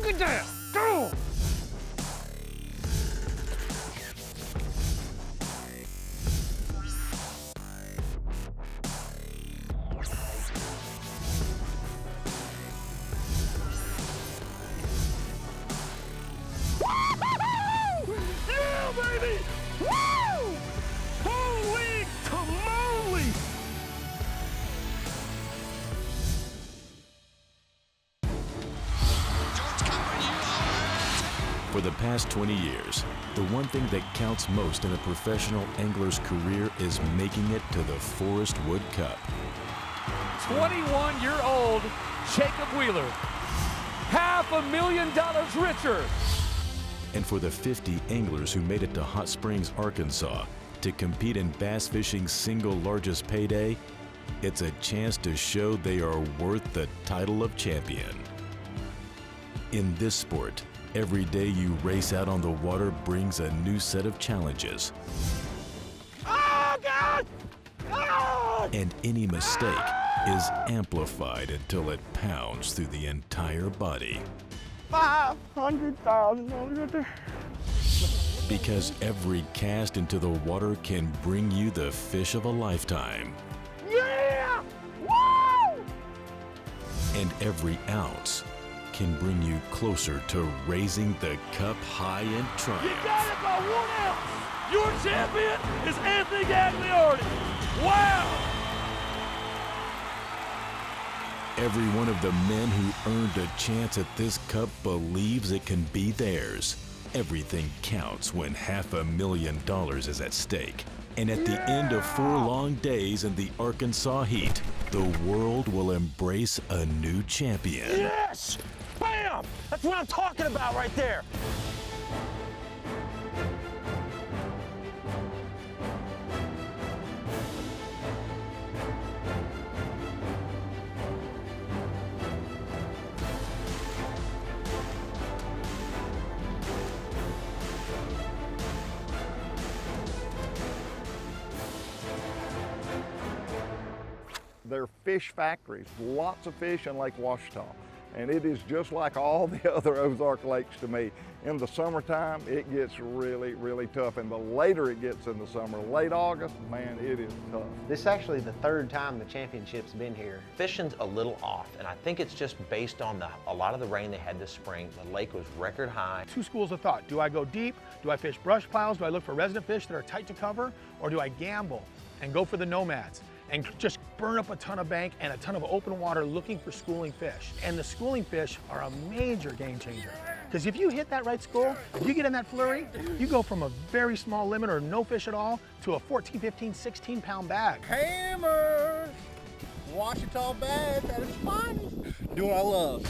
at that! Go! Yeah, baby! Woo! Holy tamale! For the past 20 years, the one thing that counts most in a professional angler's career is making it to the Forrest Wood Cup. 21-year-old Jacob Wheeler, $500,000 richer. And for the 50 anglers who made it to Hot Springs, Arkansas, to compete in bass fishing's single largest payday, it's a chance to show they are worth the title of champion. In this sport, every day you race out on the water brings a new set of challenges. Oh, God! Oh! And any mistake is amplified until it pounds through the entire body. $500,000 right there. Because every cast into the water can bring you the fish of a lifetime. Yeah! Woo! And every ounce can bring you closer to raising the cup high in You triumph. got it by 1 ounce. Your champion is Anthony Gagliardi. Wow! Every one of the men who earned a chance at this cup believes it can be theirs. Everything counts when $500,000 is at stake. And at the end of 4 long days in the Arkansas heat, the world will embrace a new champion. Yes! Bam! That's what I'm talking about right there. They're fish factories, lots of fish in Lake Ouachita. And it is just like all the other Ozark lakes to me. In the summertime, it gets really, really tough. And the later it gets in the summer, late August, man, it is tough. This is actually the 3rd time the championship's been here. Fishing's a little off, and I think it's just based on a lot of the rain they had this spring. The lake was record high. 2 schools of thought. Do I go deep? Do I fish brush piles? Do I look for resident fish that are tight to cover? Or do I gamble and go for the nomads and just burn up a ton of bank and a ton of open water looking for schooling fish? And the schooling fish are a major game changer. Because if you hit that right school, if you get in that flurry, you go from a very small limit or no fish at all to a 14, 15, 16 pound bag. Hammers! Ouachita bass at its finest. Do what I love.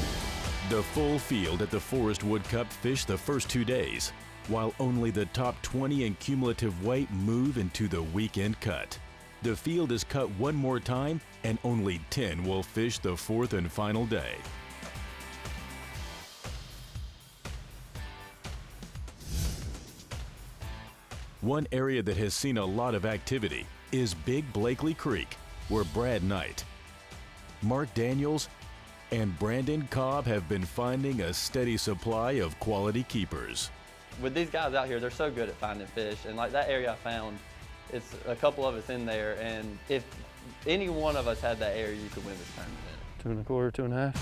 The full field at the Forrest Wood Cup fish the first 2 days, while only the top 20 in cumulative weight move into the weekend cut. The field is cut one more time, and only 10 will fish the 4th and final day. One area that has seen a lot of activity is Big Blakely Creek, where Brad Knight, Mark Daniels, and Brandon Cobb have been finding a steady supply of quality keepers. With these guys out here, they're so good at finding fish, and like that area I found, it's a couple of us in there, and if any one of us had that area, you could win this tournament. 2 1/4, 2 1/2.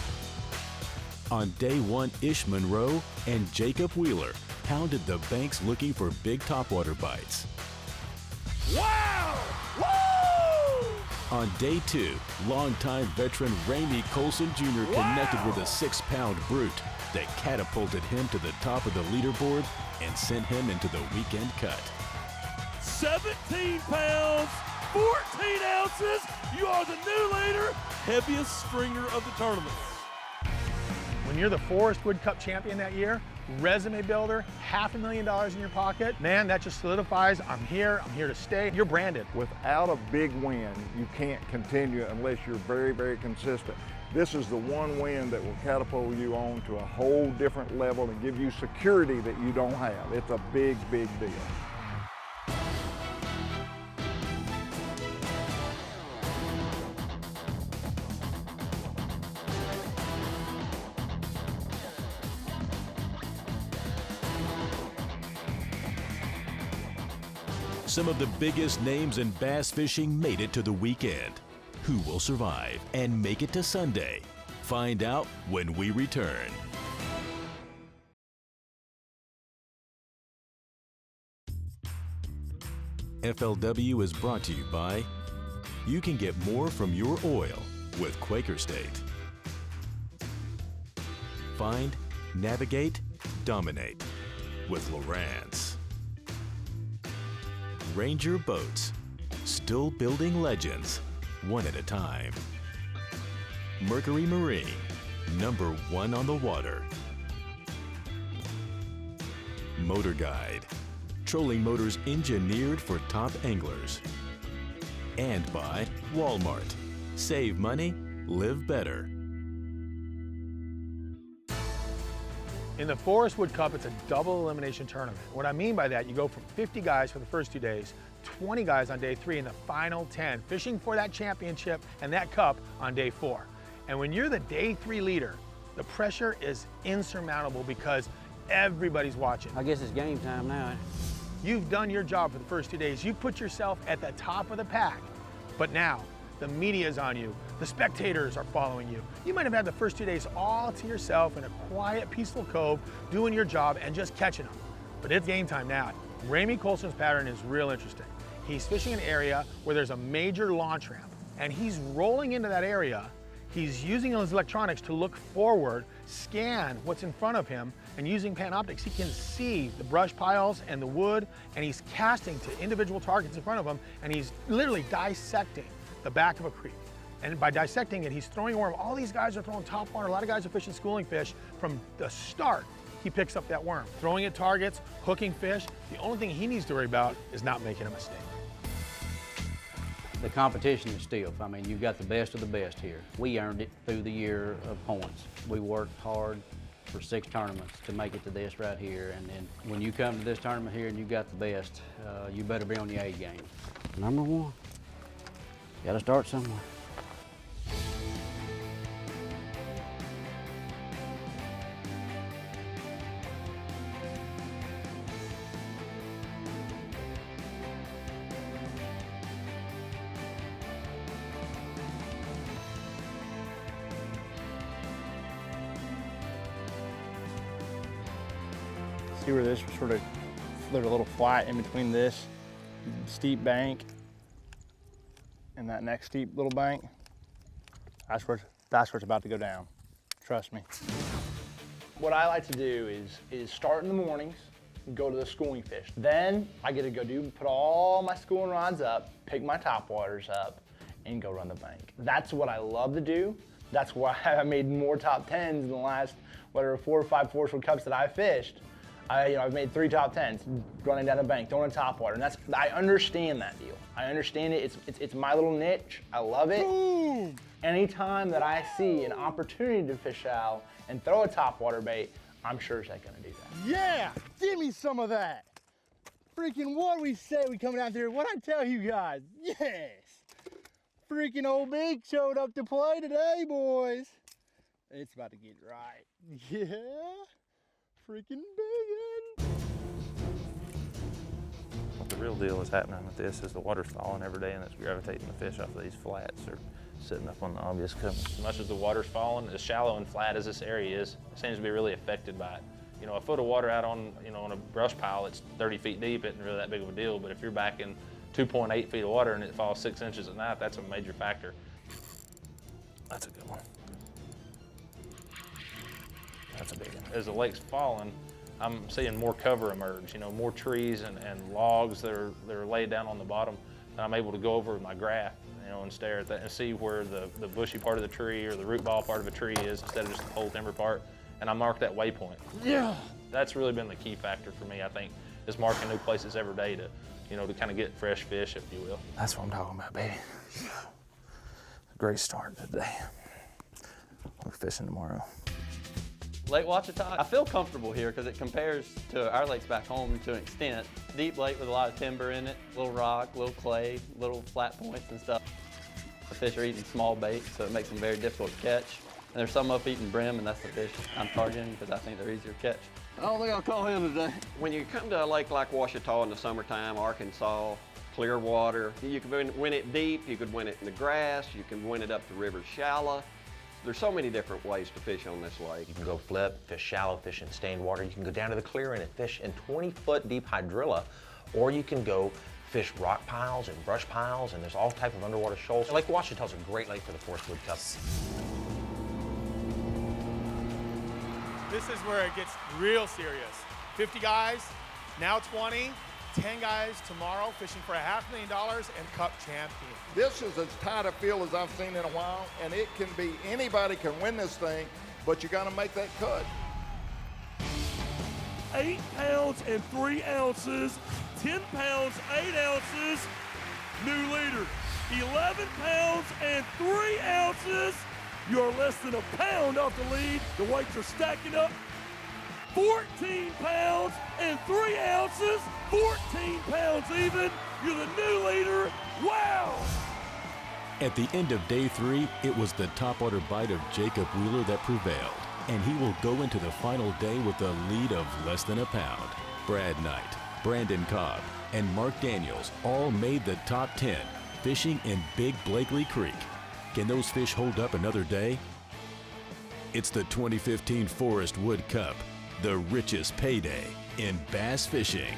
On day 1, Ish Monroe and Jacob Wheeler pounded the banks looking for big topwater bites. Wow! Woo! On day 2, longtime veteran Ramey Colson Jr. connected with a 6-pound brute that catapulted him to the top of the leaderboard and sent him into the weekend cut. 17 pounds, 14 ounces. You are the new leader, heaviest stringer of the tournament. When you're the Forrest Wood Cup champion that year, resume builder, $500,000 in your pocket, man, that just solidifies, I'm here to stay. You're branded. Without a big win, you can't continue unless you're very, very consistent. This is the one win that will catapult you on to a whole different level and give you security that you don't have. It's a big, big deal. Some of the biggest names in bass fishing made it to the weekend. Who will survive and make it to Sunday? Find out when we return. FLW is brought to you by You can get more from your oil with Quaker State. Find, navigate, dominate with Lowrance. Ranger Boats, still building legends, one at a time. Mercury Marine, #1 on the water. Motor Guide, trolling motors engineered for top anglers. And by Walmart, save money, live better. In the Forrest Wood Cup, it's a double elimination tournament. What I mean by that, you go from 50 guys for the first 2 days, 20 guys on day 3, and the final 10, fishing for that championship and that cup on day 4. And when you're the day 3 leader, the pressure is insurmountable because everybody's watching. I guess it's game time now. You've done your job for the first 2 days. You've put yourself at the top of the pack. But now, the media is on you. The spectators are following you. You might have had the first 2 days all to yourself in a quiet, peaceful cove, doing your job and just catching them. But it's game time now. Ramey Colson's pattern is real interesting. He's fishing an area where there's a major launch ramp, and he's rolling into that area. He's using his electronics to look forward, scan what's in front of him, and using Panoptics, he can see the brush piles and the wood, and he's casting to individual targets in front of him, and he's literally dissecting the back of a creek. And by dissecting it, he's throwing a worm. All these guys are throwing top water. A lot of guys are fishing schooling fish. From the start, he picks up that worm, throwing at targets, hooking fish. The only thing he needs to worry about is not making a mistake. The competition is stiff. I mean, you've got the best of the best here. We earned it through the year of points. We worked hard for 6 tournaments to make it to this right here. And then when you come to this tournament here and you got the best, you better be on your A game. Number 1, got to start somewhere. See where this sort of, there's a little flat in between this steep bank and that next steep little bank. That's where it's about to go down. Trust me. What I like to do is start in the mornings, go to the schooling fish. Then I get to go put all my schooling rods up, pick my top waters up, and go run the bank. That's what I love to do. That's why I made more top 10s in the last, 4 or 5 Forrest Wood Cups that I fished. I've made 3 top 10s running down the bank, throwing top water, and I understand that deal. I understand it. It's my little niche. I love it. Boom. Anytime that I see an opportunity to fish out and throw a top water bait, I'm sure Zach's gonna do that. Yeah, give me some of that. Freaking what we say we coming out there. What I tell you guys? Yes. Freaking old Big showed up to play today, boys. It's about to get right. Yeah. Freaking biggin'. What the real deal is happening with this is the water's falling every day and it's gravitating the fish off of these flats. They're sitting up on the obvious cover. As much as the water's falling, as shallow and flat as this area is, it seems to be really affected by it. You know, a foot of water out on, on a brush pile, it's 30 feet deep, it isn't really that big of a deal, but if you're back in 2.8 feet of water and it falls 6 inches at night, that's a major factor. That's a good one. That's a big one. As the lake's falling, I'm seeing more cover emerge, more trees and logs that are laid down on the bottom. And I'm able to go over with my graph, and stare at that and see where the bushy part of the tree or the root ball part of a tree is instead of just the whole timber part. And I mark that waypoint. Yeah. That's really been the key factor for me, I think, is marking new places every day to, to kind of get fresh fish, if you will. That's what I'm talking about, baby. Great start today. We're fishing tomorrow. Lake Ouachita, I feel comfortable here because it compares to our lakes back home to an extent. Deep lake with a lot of timber in it, little rock, little clay, little flat points and stuff. The fish are eating small bait, so it makes them very difficult to catch. And there's some up eating brim, and that's the fish I'm targeting because I think they're easier to catch. I don't think I'll call him today. When you come to a lake like Ouachita in the summertime, Arkansas, clear water, you can win it deep, you could win it in the grass, you can win it up the river shallow. There's so many different ways to fish on this lake. You can go flip, fish shallow, fish in stained water. You can go down to the clearing and fish in 20-foot deep hydrilla, or you can go fish rock piles and brush piles, and there's all type of underwater shoals. Lake Ouachita is a great lake for the Forrest Wood Cup. This is where it gets real serious. 50 guys, now 20, 10 guys tomorrow fishing for $500,000 and Cup champion. This is as tight a field as I've seen in a while, and it can be, anybody can win this thing, but you gotta make that cut. 8 pounds and 3 ounces, 10 pounds, 8 ounces, new leader. 11 pounds and 3 ounces. You're less than a pound off the lead. The weights are stacking up. 14 pounds and 3 ounces, 14 pounds even. You're the new leader. Wow! At the end of day 3, it was the topwater bite of Jacob Wheeler that prevailed, and he will go into the final day with a lead of less than a pound. Brad Knight, Brandon Cobb, and Mark Daniels all made the top 10 fishing in Big Blakely Creek. Can those fish hold up another day? It's the 2015 Forrest Wood Cup, the richest payday in bass fishing.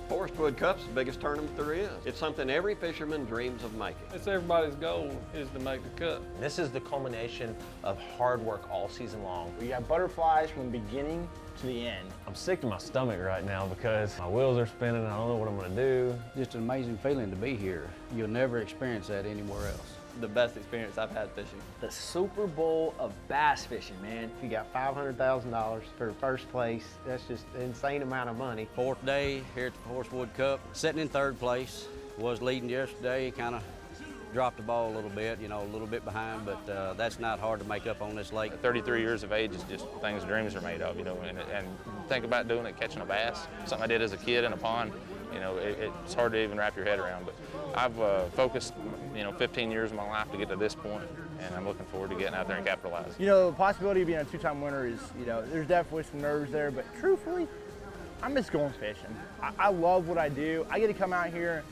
Forrest Wood Cup's the biggest tournament there is. It's something every fisherman dreams of making. It's everybody's goal is to make the cut. This is the culmination of hard work all season long. We got butterflies from the beginning to the end. I'm sick to my stomach right now because my wheels are spinning and I don't know what I'm gonna do. Just an amazing feeling to be here. You'll never experience that anywhere else. The best experience I've had fishing. The Super Bowl of bass fishing, man. You got $500,000 for first place. That's just an insane amount of money. 4th day here at the Forrest Wood Cup. Sitting in 3rd place. Was leading yesterday, kind of dropped the ball a little bit, you know, a little bit behind, but that's not hard to make up on this lake. 33 years of age is just things dreams are made of, you know, and think about doing it, catching a bass, something I did as a kid in a pond. You know, it's hard to even wrap your head around, but I've focused, 15 years of my life to get to this point, and I'm looking forward to getting out there and capitalizing. You know, the possibility of being a 2-time winner is, there's definitely some nerves there, but truthfully, I miss going fishing. I love what I do. I get to come out here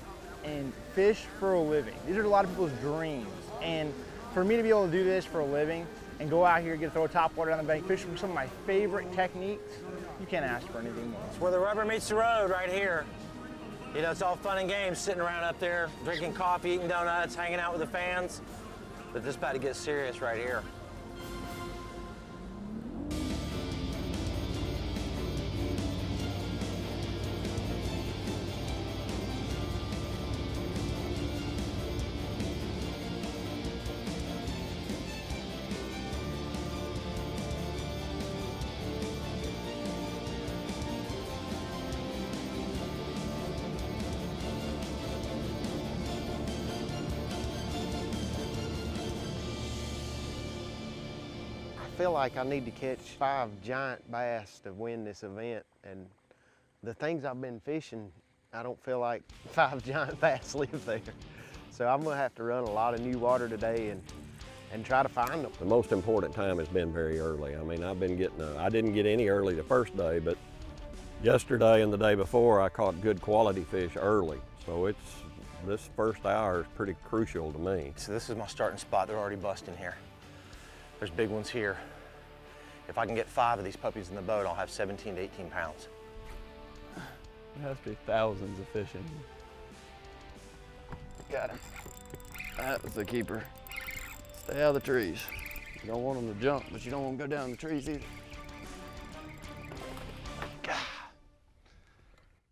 and fish for a living. These are a lot of people's dreams, and for me to be able to do this for a living and go out here, get to throw a topwater on the bank, fish from some of my favorite techniques, you can't ask for anything more. It's where the rubber meets the road right here. You know, it's all fun and games sitting around up there, drinking coffee, eating donuts, hanging out with the fans. But this is about to get serious right here. I feel like I need to catch 5 giant bass to win this event, and the things I've been fishing, I don't feel like 5 giant bass live there. So I'm gonna have to run a lot of new water today and try to find them. The most important time has been very early. I mean, I've been getting, I didn't get any early the first day, but yesterday and the day before, I caught good quality fish early. So this first hour is pretty crucial to me. So this is my starting spot. They're already busting here. There's big ones here. If I can get 5 of these puppies in the boat, I'll have 17 to 18 pounds. There has to be thousands of fish in here. Got him. That was the keeper. Stay out of the trees. You don't want them to jump, but you don't want them to go down the trees either.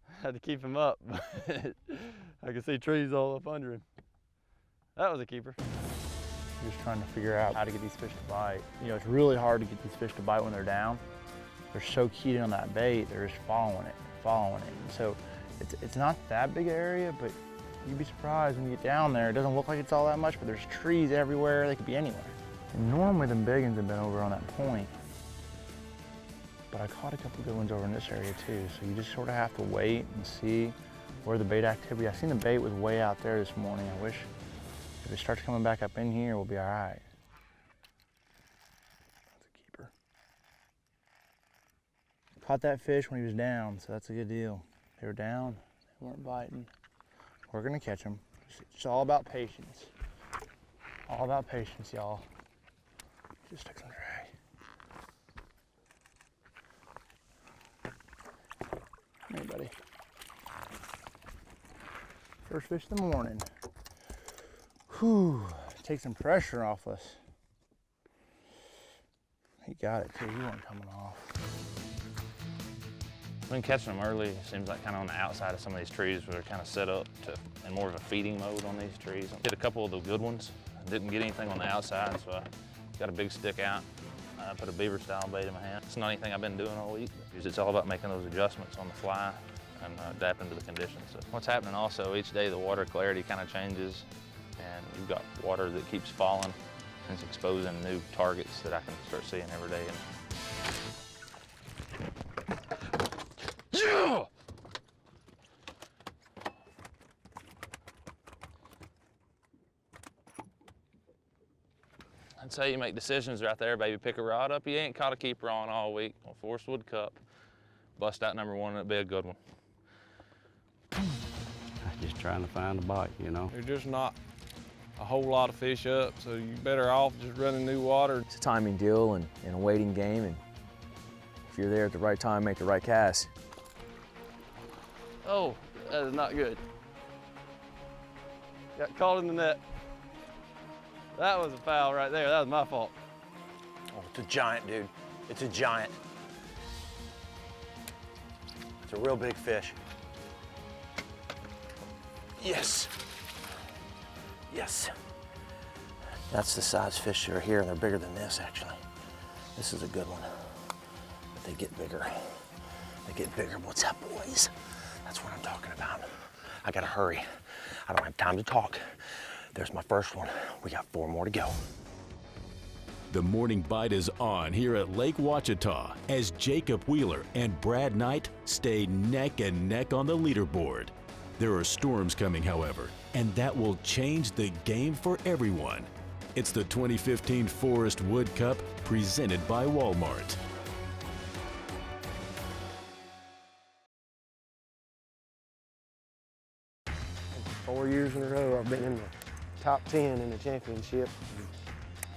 I had to keep him up. I could see trees all up under him. That was a keeper. Just trying to figure out how to get these fish to bite. It's really hard to get these fish to bite when they're down. They're so keyed in on that bait, they're just following it. And so it's not that big an area, but you'd be surprised when you get down there. It doesn't look like it's all that much, but there's trees everywhere. They could be anywhere. And normally the big ones have been over on that point, but I caught a couple good ones over in this area too. So you just sort of have to wait and see where the bait activity. I seen the bait was way out there this morning. I wish if it starts coming back up in here, we'll be all right. That's a keeper. Caught that fish when he was down, so that's a good deal. They were down, they weren't biting. We're gonna catch them. It's all about patience. All about patience, y'all. Just took some drag. Hey, buddy. First fish of the morning. Whew, take some pressure off us. He got it too, he wasn't coming off. Been catching them early. It seems like kind of on the outside of some of these trees where they're kind of set up to in more of a feeding mode on these trees. Hit a couple of the good ones. Didn't get anything on the outside, so I got a big stick out. I put a beaver style bait in my hand. It's not anything I've been doing all week. It's all about making those adjustments on the fly and adapting to the conditions. So what's happening also, each day the water clarity kind of changes, and you've got water that keeps falling, and it's exposing new targets that I can start seeing every day. That's how you make decisions right there, baby. Pick a rod up you ain't caught a keeper on all week. On Forrest Wood Cup. Bust out number one, it'll be a good one. Just trying to find a bite, you know. There's just not a whole lot of fish up, so you're better off just running new water. It's a timing deal and a waiting game, and if you're there at the right time, make the right cast. Oh, that is not good. Got caught in the net. That was a foul right there. That was my fault. Oh, it's a giant, dude. It's a giant. It's a real big fish. Yes. Yes. That's the size fish that are here, and they're bigger than this, actually. This is a good one. But they get bigger. They get bigger. What's up, boys? That's what I'm talking about. I gotta hurry. I don't have time to talk. There's my first one. We got 4 more to go. The morning bite is on here at Lake Ouachita as Jacob Wheeler and Brad Knight stay neck and neck on the leaderboard. There are storms coming, however, and that will change the game for everyone. It's the 2015 Forrest Wood Cup presented by Walmart. 4 years in a row, I've been in the top 10 in the championship and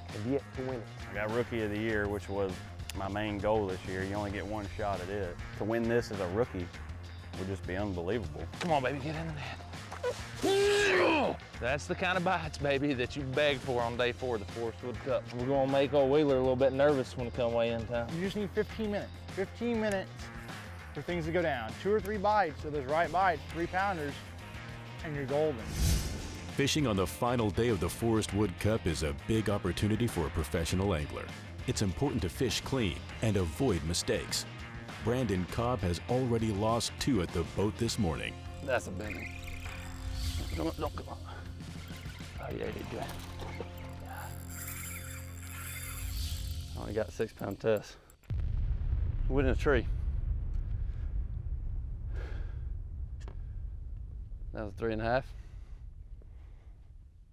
have yet to win it. I got Rookie of the Year, which was my main goal this year. You only get one shot at it. To win this as a rookie would just be unbelievable. Come on, baby, get in the net. That's the kind of bites, baby, that you beg for on day 4 of the Forrest Wood Cup. We're gonna make old Wheeler a little bit nervous when we come way in town. You just need 15 minutes. 15 minutes for things to go down. 2 or 3 bites of those right bites, 3-pounders, and you're golden. Fishing on the final day of the Forrest Wood Cup is a big opportunity for a professional angler. It's important to fish clean and avoid mistakes. Brandon Cobb has already lost 2 at the boat this morning. That's a big one. Don't come on. Oh yeah, you're good. I only got a 6-pound test. Went in a tree. That was 3.5.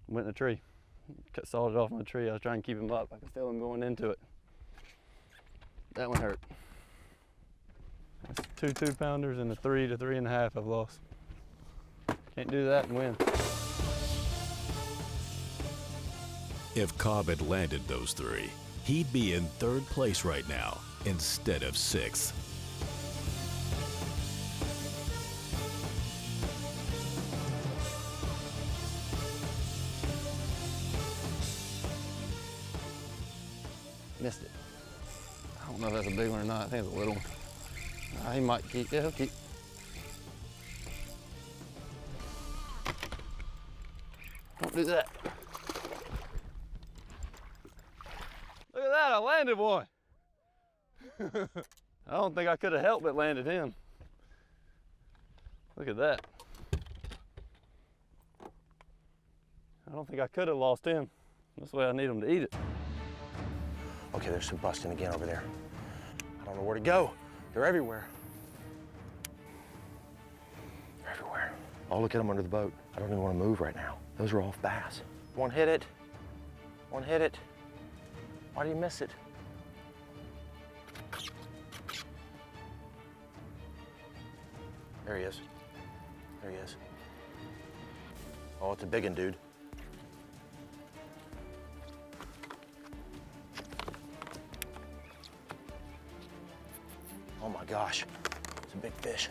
Went in a tree. Sawed it off in the tree. I was trying to keep him up. I could feel him going into it. That one hurt. That's 2 2-pounders and a 3 to 3.5 I've lost. Can't do that and win. If Cobb had landed those 3, he'd be in 3rd place right now instead of 6th. Missed it. I don't know if that's a big one or not. I think it's a little one. He might keep. Yeah, he'll keep. Don't do that. Look at that, I landed one. I don't think I could have helped but landed him. Look at that. I don't think I could have lost him. That's the way I need him to eat it. Okay, there's some busting again over there. I don't know where to go. They're everywhere. They're everywhere. Oh, look at them under the boat. I don't even want to move right now. Those are off bass. One hit it. One hit it. Why do you miss it? There he is. There he is. Oh, it's a big one, dude. Oh my gosh, it's a big fish.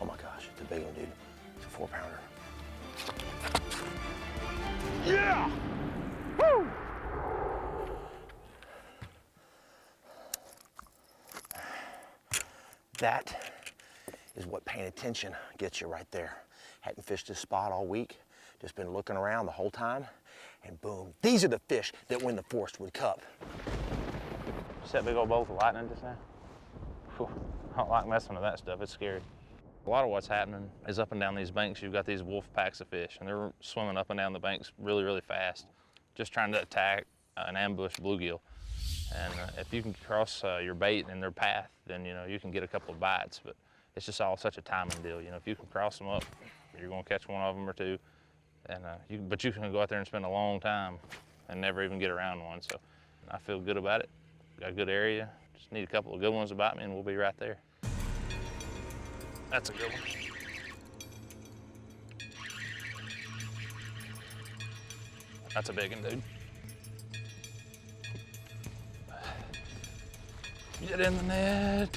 Oh my gosh, it's a big one, dude. It's a 4-pounder. Yeah! Woo! That is what paying attention gets you right there. Hadn't fished this spot all week, just been looking around the whole time, and boom, these are the fish that win the Forrest Wood Cup. See that big old bolt of lightning just now? Whew, I don't like messing with that stuff, it's scary. A lot of what's happening is up and down these banks, you've got these wolf packs of fish, and they're swimming up and down the banks really, really fast, just trying to attack an ambush bluegill. And if you can cross your bait in their path, then you can get a couple of bites, but it's just all such a timing deal. If you can cross them up, you're gonna catch one of them or two, and but you can go out there and spend a long time and never even get around one. So I feel good about it. Got a good area. Just need a couple of good ones to bite me and we'll be right there. That's a good one. That's a big one, dude. Get in the net.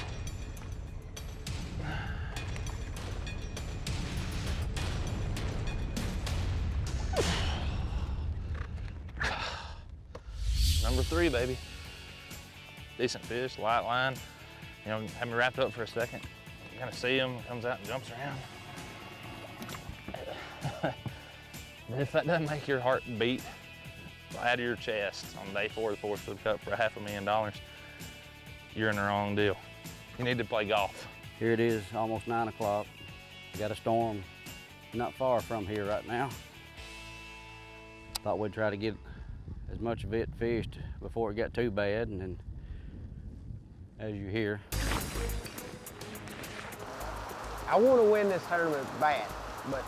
Number 3, baby. Decent fish, light line. Have me wrapped up for a second. You kind of see him, comes out and jumps around. If that doesn't make your heart beat out of your chest on day 4 of the Forrest Wood Cup for $500,000, you're in the wrong deal. You need to play golf. Here it is, almost 9 o'clock. Got a storm not far from here right now. Thought we'd try to get as much of it fished before it got too bad, and then as you hear. I want to win this tournament bad, but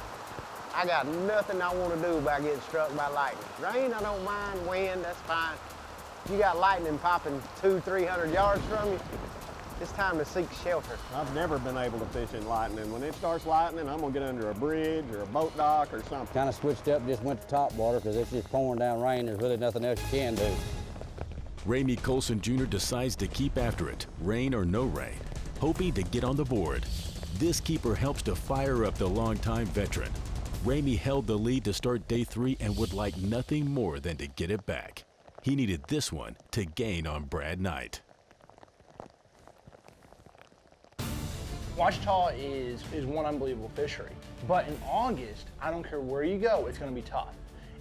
I got nothing I want to do about getting struck by lightning. Rain, I don't mind. Wind, that's fine. You got lightning popping 200-300 yards from you, it's time to seek shelter. I've never been able to fish in lightning. When it starts lightning, I'm gonna get under a bridge or a boat dock or something. Kind of switched up, just went to top water because it's just pouring down rain. There's really nothing else you can do. Ramey Colson Jr. decides to keep after it, rain or no rain, hoping to get on the board. This keeper helps to fire up the longtime veteran. Ramey held the lead to start day 3 and would like nothing more than to get it back. He needed this one to gain on Brad Knight. Ouachita is one unbelievable fishery. But in August, I don't care where you go, it's gonna be tough.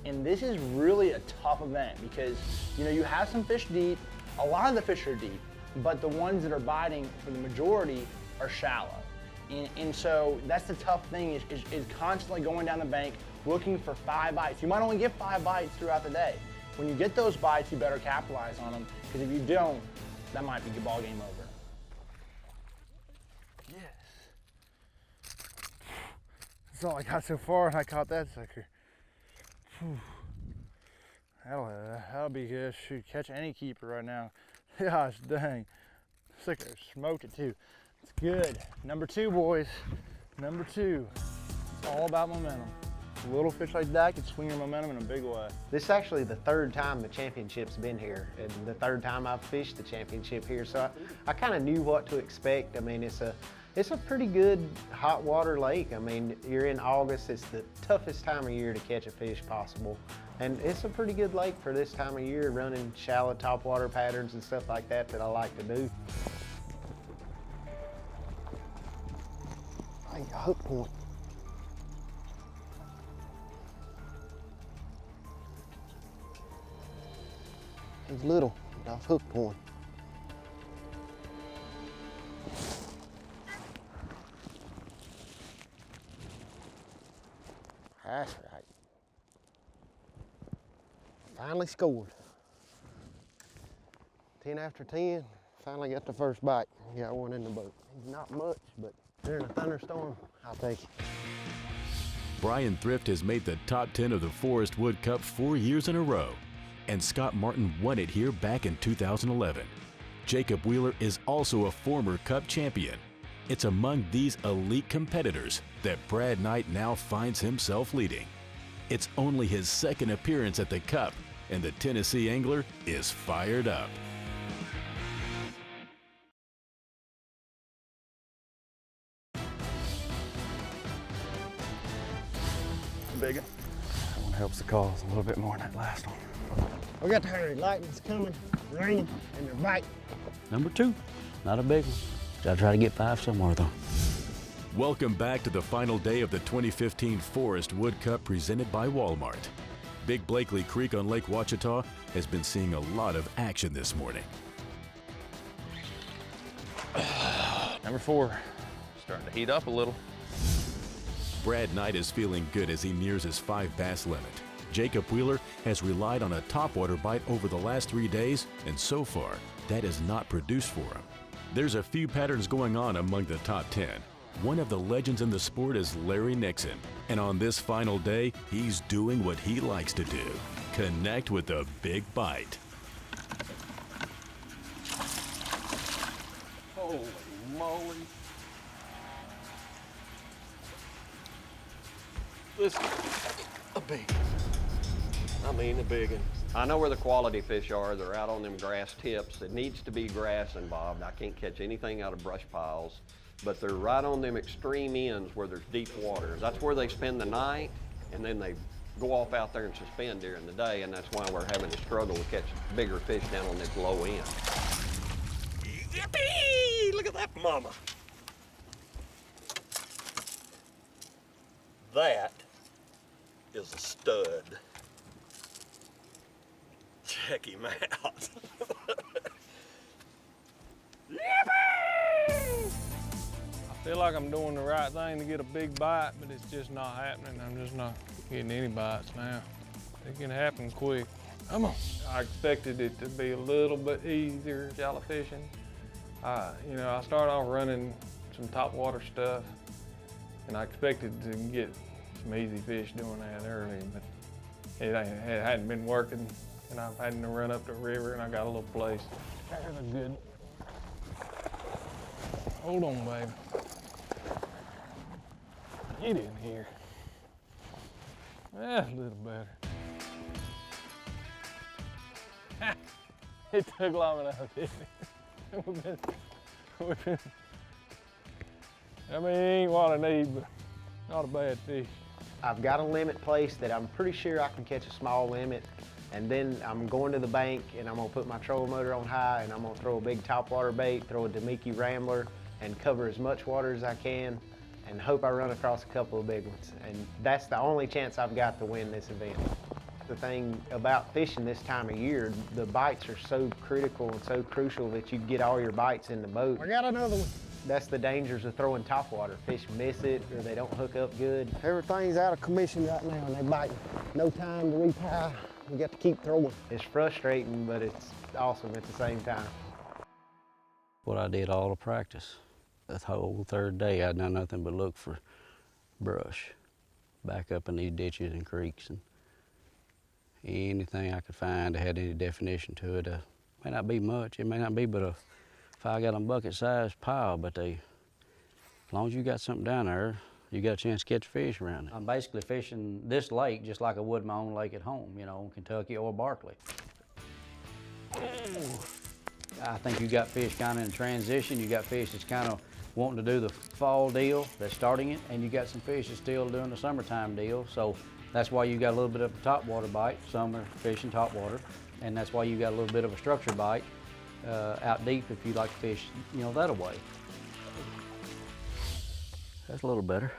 And this is really a tough event because, you have some fish deep, a lot of the fish are deep, but the ones that are biting for the majority are shallow. And so that's the tough thing is constantly going down the bank looking for 5 bites. You might only get 5 bites throughout the day. When you get those bites, you better capitalize on them, because if you don't, that might be the ball game over. Yes. That's all I got so far, and I caught that sucker. Whew. That'll be good. Shoot, catch any keeper right now. Gosh dang. Sucker smoked it too. It's good. Number 2, boys. Number 2. It's all about momentum. A little fish like that can swing your momentum in a big way. This is actually the 3rd time the championship's been here, and the 3rd time I've fished the championship here, so I kind of knew what to expect. I mean, it's a pretty good hot water lake. I mean, you're in August, it's the toughest time of year to catch a fish possible, and it's a pretty good lake for this time of year, running shallow topwater patterns and stuff like that I like to do. I got a hook point. He's little, but I've hook point. That's right. Finally scored. 10 after 10, finally got the first bite. Got one in the boat. Not much, but During a thunderstorm, I'll take it. Brian Thrift has made the top 10 of the Forrest Wood Cup 4 years in a row, and Scott Martin won it here back in 2011. Jacob Wheeler is also a former Cup champion. It's among these elite competitors that Brad Knight now finds himself leading. It's only his second appearance at the Cup, and the Tennessee angler is fired up. Big one. That one helps the cause a little bit more than that last one. We got to hurry. Lightning's coming, raining, and they're biting. Number 2, not a big one. Gotta try to get 5 somewhere though. Welcome back to the final day of the 2015 Forrest Wood Cup presented by Walmart. Big Blakely Creek on Lake Ouachita has been seeing a lot of action this morning. Number 4, starting to heat up a little. Brad Knight is feeling good as he nears his 5 bass limit. Jacob Wheeler has relied on a topwater bite over the last 3 days, and so far, that has not produced for him. There's a few patterns going on among the top 10. One of the legends in the sport is Larry Nixon, and on this final day, he's doing what he likes to do, connect with a big bite. Holy moly. This is a big one. I mean a big one. I know where the quality fish are. They're out on them grass tips. It needs to be grass involved. I can't catch anything out of brush piles, but they're right on them extreme ends where there's deep water. That's where they spend the night, and then they go off out there and suspend during the day, and that's why we're having to struggle to catch bigger fish down on this low end. Yippee! Look at that mama. That is a stud. Check him out. I feel like I'm doing the right thing to get a big bite, but it's just not happening. I'm just not getting any bites now. It can happen quick. Come on. I expected it to be a little bit easier shallow fishing. You know, I started off running some top water stuff, and I expected to get some easy fish doing that early, but it hadn't been working, and I've had to run up the river, and I got a little place. There's a good. Hold on, baby. Get in here. That's a little better. It took long enough, didn't it? I mean, it ain't what I need, but not a bad fish. I've got a limit placed that I'm pretty sure I can catch a small limit, and then I'm going to the bank and I'm gonna put my trolling motor on high and I'm gonna throw a big topwater bait, throw a Demiki Rambler, and cover as much water as I can and hope I run across a couple of big ones. And that's the only chance I've got to win this event. The thing about fishing this time of year, the bites are so critical and so crucial that you get all your bites in the boat. I got another one. That's the dangers of throwing topwater. Fish miss it or they don't hook up good. Everything's out of commission right now and they biting. No time to retie. We got to keep throwing. It's frustrating, but it's awesome at the same time. What I did all the practice. The whole 3rd day, I'd done nothing but look for brush back up in these ditches and creeks, and anything I could find that had any definition to it. May not be much, it may not be but a 5-gallon bucket sized pile, but as long as you got something down there, you got a chance to catch fish around it. I'm basically fishing this lake just like I would my own lake at home, you know, in Kentucky or Barkley. I think you got fish kind of in transition. You got fish that's kind of wanting to do the fall deal, that's starting it, and you got some fish that's still doing the summertime deal. So that's why you got a little bit of a topwater bite. Some are fishing topwater, and that's why you got a little bit of a structure bite out deep if you like to fish, you know, that away. That's a little better.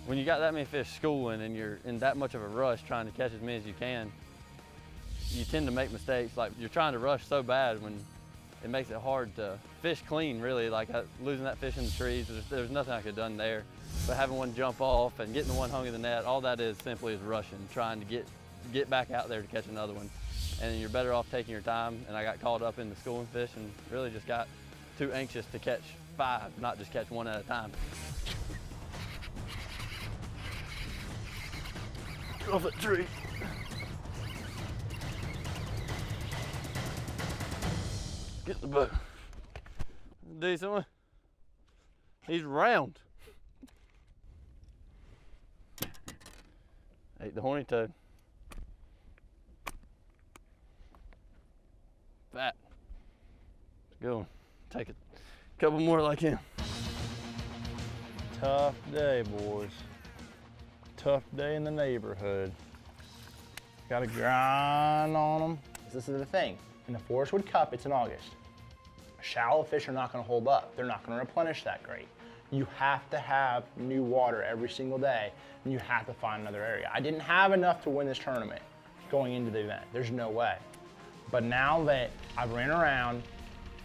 When you got that many fish schooling and you're in that much of a rush trying to catch as many as you can, you tend to make mistakes. Like you're trying to rush so bad when it makes it hard to fish clean, really. Like losing that fish in the trees, there's nothing I could have done there. But having one jump off and getting the one hung in the net, all that is simply is rushing, trying to get back out there to catch another one. and you're better off taking your time. And I got caught up in the schooling fish and really just got too anxious to catch 5, not just catch 1 at a time. Get off that tree. Get the boat. Decent one. He's round. Ate the horny toad. Fat. It's a good one. Take a couple more like him. Tough day, boys. Tough day in the neighborhood. Gotta grind on them. This is the thing. In the Forrest Wood Cup, it's in August. Shallow fish are not gonna hold up. They're not gonna replenish that great. You have to have new water every single day, and you have to find another area. I didn't have enough to win this tournament going into the event. There's no way. But now that I've ran around,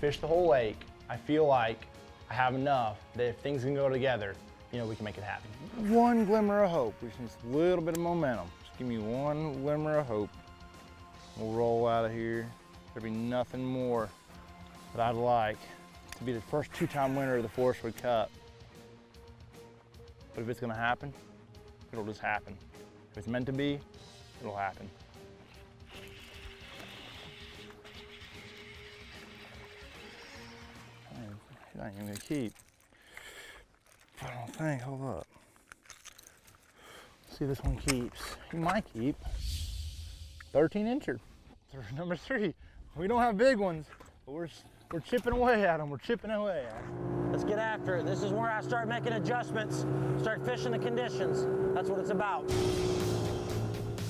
fished the whole lake, I feel like I have enough that if things can go together, you know, we can make it happen. One glimmer of hope. We just need a little bit of momentum. Just give me one glimmer of hope. We'll roll out of here. There'll be nothing more that I'd like to be the first 2-time winner of the Forrest Wood Cup. But if it's gonna happen, it'll just happen. If it's meant to be, it'll happen. He's not even gonna keep. I don't think, hold up. See if this one keeps. He might keep. 13-incher, number 3. We don't have big ones, but we're chipping away at them. We're chipping away at them. Let's get after it. This is where I start making adjustments, start fishing the conditions. That's what it's about.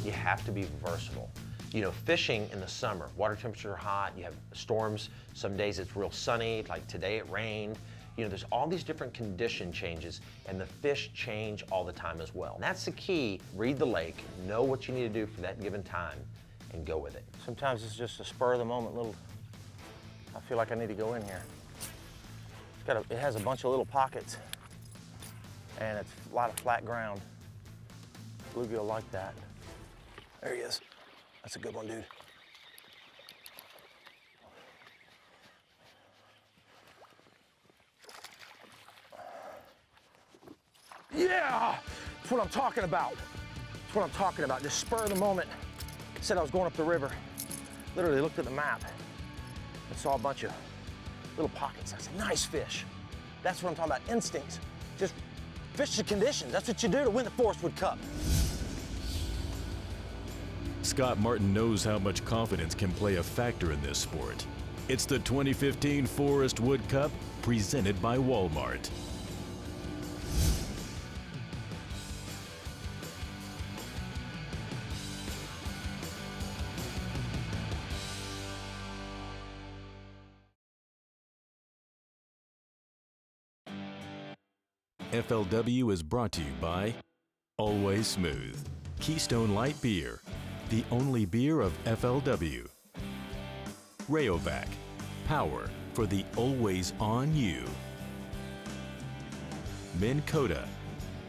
You have to be versatile. You know, fishing in the summer, water temperatures are hot, you have storms, some days it's real sunny, like today it rained. You know, there's all these different condition changes, and the fish change all the time as well. And that's the key. Read the lake, know what you need to do for that given time, and go with it. Sometimes it's just a spur of the moment little, I feel like I need to go in here. It has a bunch of little pockets, and it's a lot of flat ground. Bluegill like that. There he is. That's a good one, dude. Yeah! That's what I'm talking about. That's what I'm talking about. Just spur of the moment. Said I was going up the river. Literally looked at the map and saw a bunch of little pockets. I said, nice fish. That's what I'm talking about, instincts. Just fish the conditions. That's what you do to win the Forrest Wood Cup. Scott Martin knows how much confidence can play a factor in this sport. It's the 2015 Forrest Wood Cup, presented by Walmart. FLW is brought to you by Always Smooth, Keystone Light Beer, the only beer of FLW. Rayovac, power for the always on you. Minn Kota,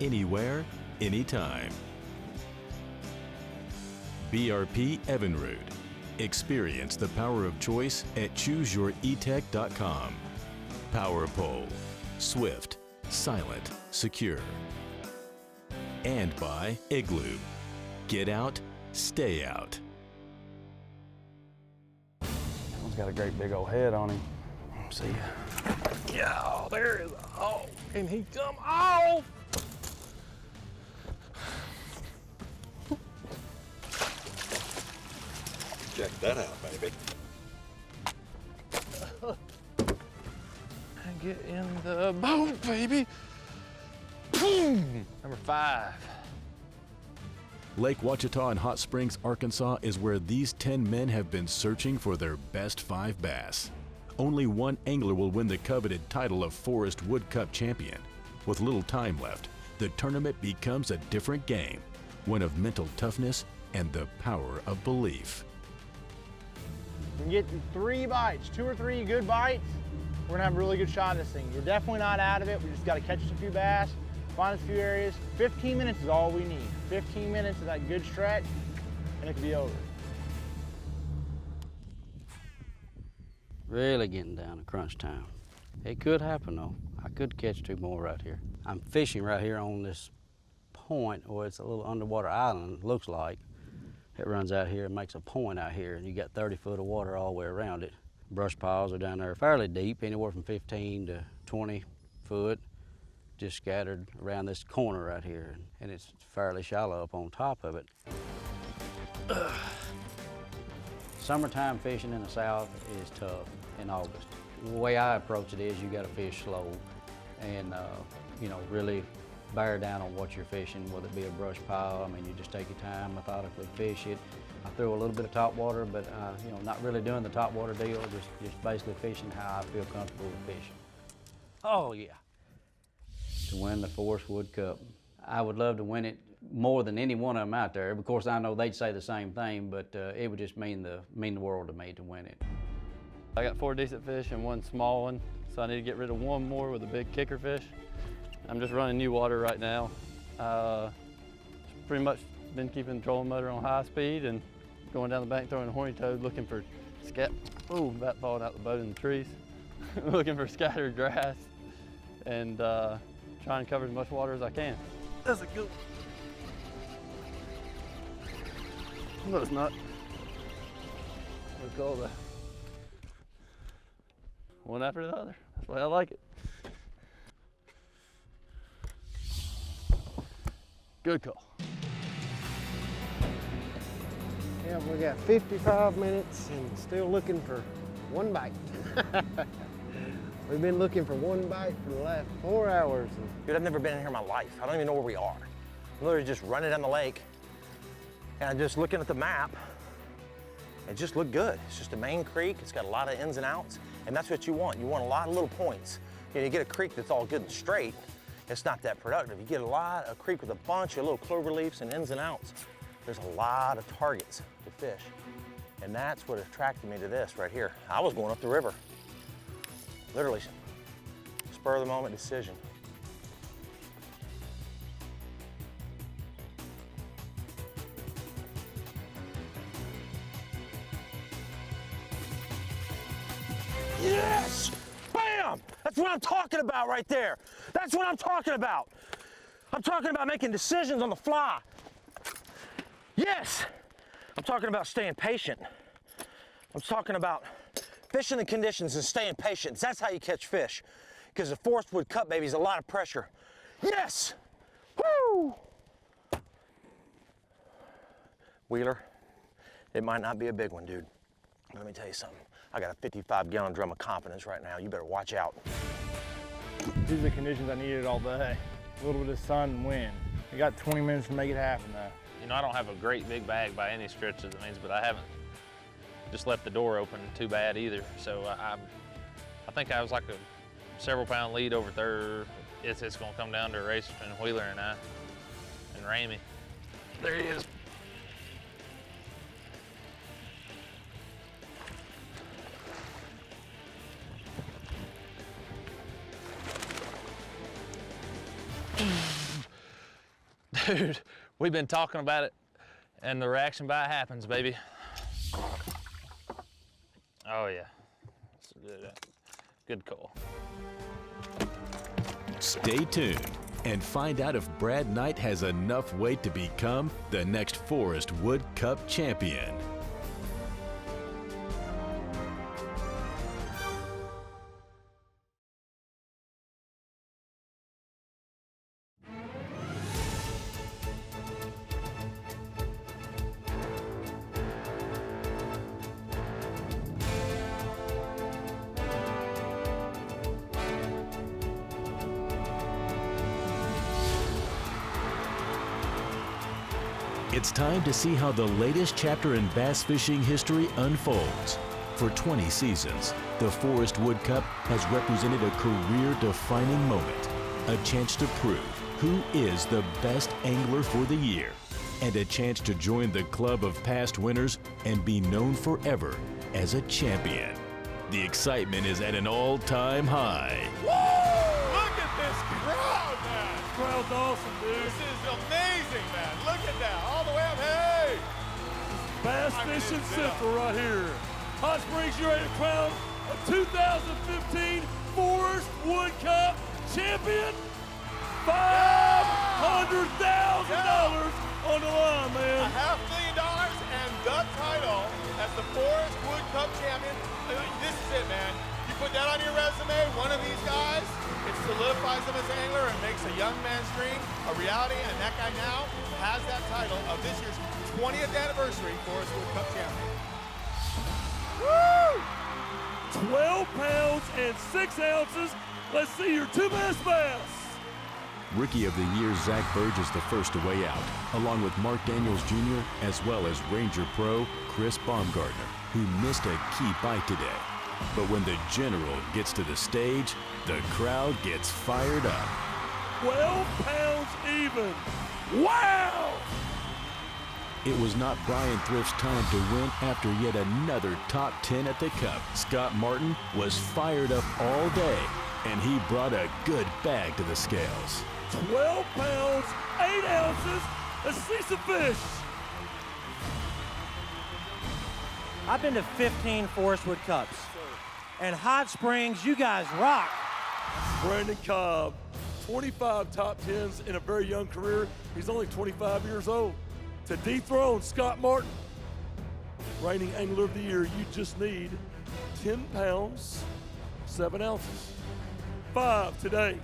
anywhere, anytime. BRP Evinrude, experience the power of choice at ChooseYourEtech.com. Power Pole, swift, silent, secure. And by Igloo, get out, stay out. That one's got a great big old head on him. See ya. Yeah, there is. Oh, and he come off. Check that out, baby. Get in the boat, baby. Boom! Number 5. Lake Ouachita in Hot Springs, Arkansas is where these 10 men have been searching for their best 5 bass. Only one angler will win the coveted title of Forrest Wood Cup champion. With little time left, the tournament becomes a different game, one of mental toughness and the power of belief. We can get 3 bites, 2 or 3 good bites, we're gonna have a really good shot at this thing. We're definitely not out of it. We just gotta catch us a few bass, find us a few areas. 15 minutes is all we need. 15 minutes of that good stretch, and it could be over. Really getting down to crunch time. It could happen though. I could catch 2 more right here. I'm fishing right here on this point, or it's a little underwater island, looks like. It runs out here and makes a point out here, and you got 30 foot of water all the way around it. Brush piles are down there fairly deep, anywhere from 15 to 20 foot, just scattered around this corner right here, and it's fairly shallow up on top of it. Summertime fishing in the South is tough in August. The way I approach it is you got to fish slow and you know, really bear down on what you're fishing, whether it be a brush pile. I mean, you just take your time, methodically fish it. I throw a little bit of top water, but you know, not really doing the top water deal, just basically fishing how I feel comfortable with fishing. Oh yeah. To win the Forrest Wood Cup. I would love to win it more than any one of them out there. Of course, I know they'd say the same thing, but it would just mean the world to me to win it. I got 4 decent fish and 1 small one, so I need to get rid of 1 more with a big kicker fish. I'm just running new water right now. Pretty much been keeping the trolling motor on high speed and going down the bank throwing a horny toad, looking for about falling out the boat in the trees. Looking for scattered grass and trying to cover as much water as I can. That's a good one. No, it's not. Look all the one after the other. That's the way I like it. Good call. Yeah, we got 55 minutes and still looking for 1 bite. We've been looking for 1 bite for the last 4 hours. Dude, I've never been in here in my life. I don't even know where we are. I'm literally just running down the lake and I'm just looking at the map. It just looked good. It's just a main creek. It's got a lot of ins and outs, and that's what you want. You want a lot of little points. You know, you get a creek that's all good and straight, it's not that productive. You get a creek with a bunch of little clover leaves and ins and outs. There's a lot of targets to fish. And that's what attracted me to this right here. I was going up the river. Literally, spur of the moment decision. Yes! Bam! That's what I'm talking about right there. That's what I'm talking about. I'm talking about making decisions on the fly. Yes! I'm talking about staying patient. I'm talking about fishing the conditions and staying patient. That's how you catch fish. Because the Forrest Wood Cup, baby, is a lot of pressure. Yes! Woo! Wheeler, it might not be a big one, dude. Let me tell you something. I got a 55-gallon drum of confidence right now. You better watch out. These are the conditions I needed all day. A little bit of sun and wind. We got 20 minutes to make it happen, though. You know, I don't have a great big bag by any stretch of the means, but I haven't just left the door open too bad either. So I think I was like a several pound lead over third. It's gonna come down to a race between Wheeler and I and Ramey. There he is. Dude, we've been talking about it, and the reaction by it happens, baby. Oh yeah, it's a good call. Stay tuned and find out if Brad Knight has enough weight to become the next Forrest Wood Cup champion. It's time to see how the latest chapter in bass fishing history unfolds. For 20 seasons, the Forrest Wood Cup has represented a career-defining moment, a chance to prove who is the best angler for the year, and a chance to join the club of past winners and be known forever as a champion. The excitement is at an all-time high. Woo! Look at this crowd, man! Crowd's awesome, dude. This is amazing, man. Look at that, all the way up. Hey! Bass Fishing Central right here. Hot Springs, you ready to crown 2015 Forrest Wood Cup champion. $500,000 on the line, man. $500,000 and the title as the Forrest Wood Cup champion. This is it, man. You put that on your resume, one of these guys, it solidifies him as an angler and makes a young man's dream a reality, and that guy now has that title of this year's 20th anniversary Forrest Wood Cup champion. Woo! 12 pounds and 6 ounces. Let's see your two best bass. Rookie of the Year Zach Burge is the first to weigh out, along with Mark Daniels Jr., as well as Ranger Pro Chris Baumgartner, who missed a key bite today. But when the General gets to the stage, the crowd gets fired up. 12 pounds even. Wow! It was not Brian Thrift's time to win after yet another top 10 at the Cup. Scott Martin was fired up all day, and he brought a good bag to the scales. 12 pounds, 8 ounces. Let's see some fish. I've been to 15 Forrest Wood Cups. And Hot Springs, you guys rock. Brandon Cobb, 25 top 10s in a very young career. He's only 25 years old. To dethrone Scott Martin, reigning Angler of the Year, you just need 10 pounds, 7 ounces. 5 today.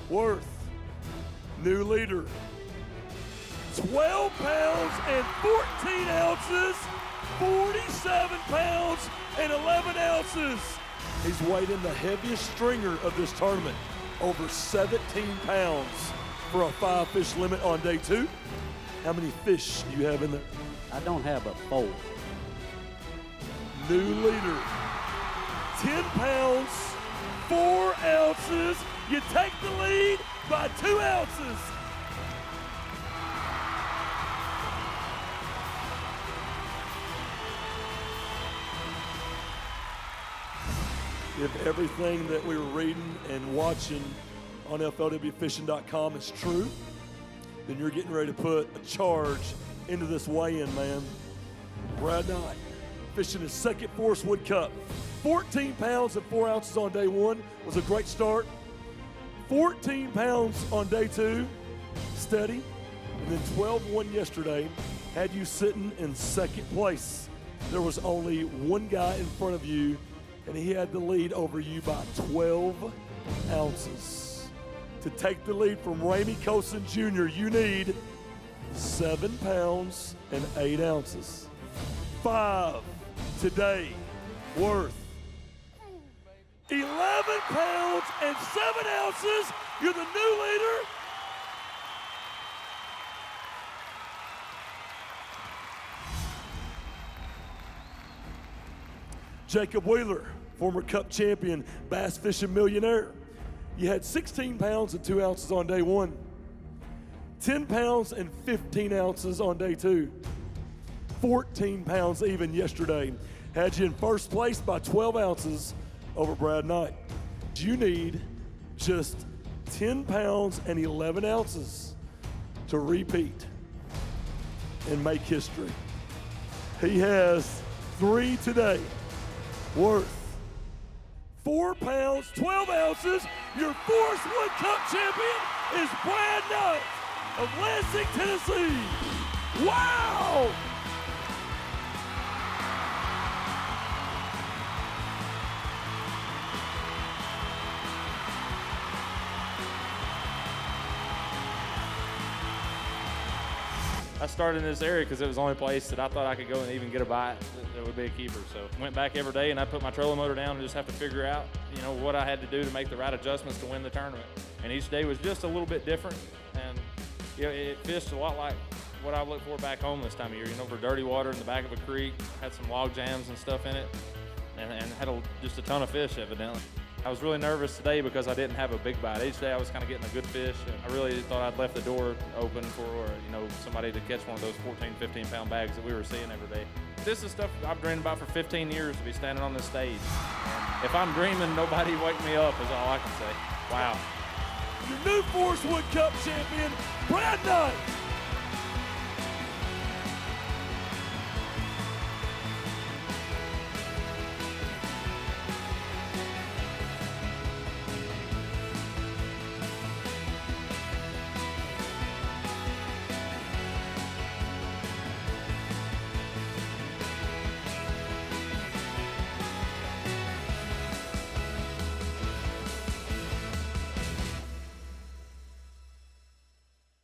Worth, new leader. 12 pounds and 14 ounces, 47 pounds and 11 ounces. He's weighed in the heaviest stringer of this tournament, over 17 pounds for a 5-fish limit on day 2. How many fish do you have in there? I don't have but 4. New leader, 10 pounds, 4 ounces. You take the lead by 2 ounces. If everything that we were reading and watching on FLWfishing.com is true, then you're getting ready to put a charge into this weigh-in, man. Brad Knight, fishing his second Forrest Wood Cup. 14 pounds and 4 ounces on day 1 was a great start. 14 pounds on day 2, steady. And then 12-1 yesterday had you sitting in second place. There was only one guy in front of you, and he had the lead over you by 12 ounces. To take the lead from Ramey Cosin Jr., you need 7 pounds and 8 ounces. 5 today, worth 11 pounds and 7 ounces. You're the new leader. Jacob Wheeler, former Cup champion, bass fishing millionaire. You had 16 pounds and 2 ounces on day 1, 10 pounds and 15 ounces on day 2, 14 pounds even yesterday. Had you in first place by 12 ounces over Brad Knight. You need just 10 pounds and 11 ounces to repeat and make history. He has 3 today, worth 4 pounds, 12 ounces. Your Forrest Wood Cup champion is Brad Knight of Lansing, Tennessee. Wow! I started in this area because it was the only place that I thought I could go and even get a bite that would be a keeper. So went back every day and I'd put my trolling motor down and just have to figure out, what I had to do to make the right adjustments to win the tournament. And each day was just a little bit different. And it fished a lot like what I look for back home this time of year. For dirty water in the back of a creek, had some log jams and stuff in it, and had just a ton of fish evidently. I was really nervous today because I didn't have a big bite. Each day I was kind of getting a good fish, and I really thought I'd left the door open for somebody to catch one of those 14, 15-pound bags that we were seeing every day. This is stuff I've dreamed about for 15 years, to be standing on this stage. And if I'm dreaming, nobody wake me up is all I can say. Wow. Your new Forrest Wood Cup champion, Brad Knight.